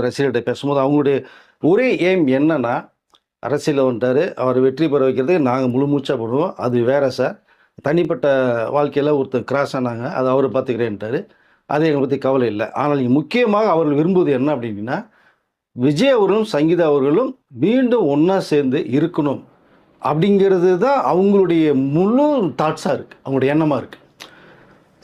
ரசிகர்கிட்ட பேசும்போது அவங்களுடைய ஒரே எய்ம் என்னன்னா, அரசியலில் வந்துட்டாரு, அவர் வெற்றி பெற வைக்கிறதுக்கு நாங்கள் முழு மூச்சாக போடுவோம். அது வேற சார். தனிப்பட்ட வாழ்க்கையில் ஒருத்தர் கிராஸ் ஆனாங்க, அது அவர் பார்த்துக்கிறேன்ட்டாரு. அது எங்களை பற்றி கவலை இல்லை. ஆனால் முக்கியமாக அவர்கள் விரும்புவது என்ன அப்படின்னா, விஜய் அவர்களும் சங்கீதா அவர்களும் மீண்டும் ஒன்றா சேர்ந்து இருக்கணும் அப்படிங்கிறது தான் அவங்களுடைய முழு தாட்ஸாக இருக்குது, அவங்களுடைய எண்ணமாக இருக்குது.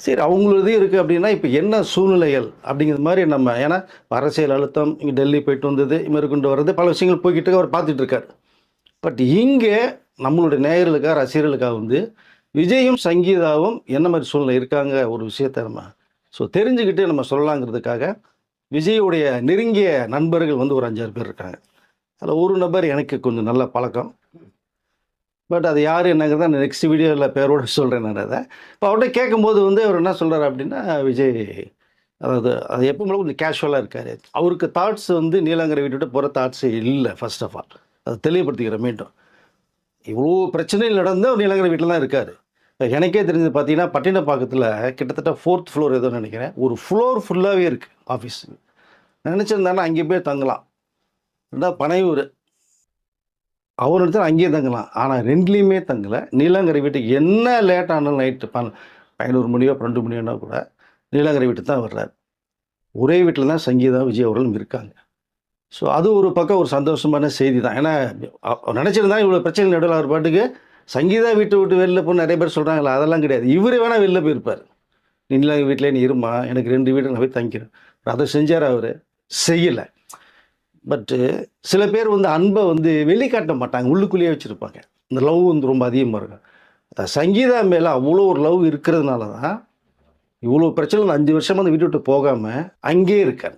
சரி, அவங்களது இருக்குது அப்படின்னா இப்போ என்ன சூழ்நிலைகள் அப்படிங்கிற மாதிரி நம்ம, ஏன்னா அரசியல் அழுத்தம், இங்கே டெல்லி போயிட்டு வந்தது, மேற்கொண்டு வர்றது, பல விஷயங்கள் போய்கிட்டு அவர் பார்த்துட்டு இருக்காரு. பட் இங்கே நம்மளுடைய நேயர்களுக்காக, ரசிகர்களுக்காக வந்து விஜயும் சங்கீதாவும் என்ன மாதிரி சூழ்நிலை இருக்காங்க ஒரு விஷயத்த நம்ம தெரிஞ்சுக்கிட்டு நம்ம சொல்லலாங்கிறதுக்காக விஜயுடைய நெருங்கிய நண்பர்கள் வந்து ஒரு 5-6 பேர் இருக்காங்க. அதில் ஒரு நபர் எனக்கு கொஞ்சம் நல்ல பழக்கம். பட் அது யார் என்னங்கிறத நான் நெக்ஸ்ட் வீடியோவில் பேரோடு சொல்கிறேன். நான் அதை இப்போ அவர்கிட்ட கேட்கும்போது வந்து அவர் என்ன சொல்கிறார் அப்படின்னா, விஜய் அதாவது அது எப்பவும் கொஞ்சம் கேஷுவலாக இருக்கார். அவருக்கு தாட்ஸ் வந்து நீலாங்கரை விட்டுட்டு போகிற தாட்ஸே இல்லை. ஃபர்ஸ்ட் ஆஃப் ஆல் அதை தெளிவுபடுத்திக்கிறேன் மீண்டும். இவ்வளோ பிரச்சனைகள் நடந்து அவர் நீலாங்கரை வீட்டில் தான் இருக்கார். எனக்கே தெரிஞ்சது பார்த்தீங்கன்னா, பட்டினப்பாக்கத்தில் கிட்டத்தட்ட 4th ஃப்ளோர் ஏதோ நினைக்கிறேன், ஒரு ஃப்ளோர் ஃபுல்லாகவே இருக்குது ஆஃபீஸ். நினச்சிருந்தாங்கன்னா அங்கே போய் தங்கலாம். ரெண்டாவது பனையூர், அவர் இடத்துல அங்கேயே தங்கலாம். ஆனால் 2லேயுமே தங்கலை. நீலாங்கரை வீட்டுக்கு என்ன லேட் ஆனாலும் நைட்டு 11 மணியோ 12 மணியோனா கூட நீலாங்கரை வீட்டுக்கு தான் வர்றார். ஒரே வீட்டில் தான் சங்கீதா, விஜய் அவர்களும் இருக்காங்க. ஸோ அது ஒரு பக்கம் ஒரு சந்தோஷமான செய்தி தான். ஏன்னா நினச்சிருந்தா இவ்வளோ பிரச்சனை நடுவில் அவர் பாட்டுக்கு சங்கீதா வீட்டை விட்டு வெளில போய் நிறைய பேர் சொல்கிறாங்களா, அதெல்லாம் கிடையாது. இவர் வேணால் வெளில போயிருப்பார். நீலாங்கரை வீட்டிலே நீ இருமா, எனக்கு 2 வீடு நான் போய் தங்கிக்கிறேன். அதை செஞ்சார் அவர், செய்யலை. பட்டு சில பேர் வந்து அன்பை வந்து வெளிக்காட்ட மாட்டாங்க, உள்ளுக்குள்ளேயே வச்சுருப்பாங்க. இந்த லவ் வந்து ரொம்ப அதிகமாக இருக்கும். சங்கீதா மேலே அவ்வளோ ஒரு லவ் இருக்கிறதுனால தான் இவ்வளோ பிரச்சனை 5 வருஷமாக அந்த வீட்டை விட்டு போகாமல் அங்கேயே இருக்கார்.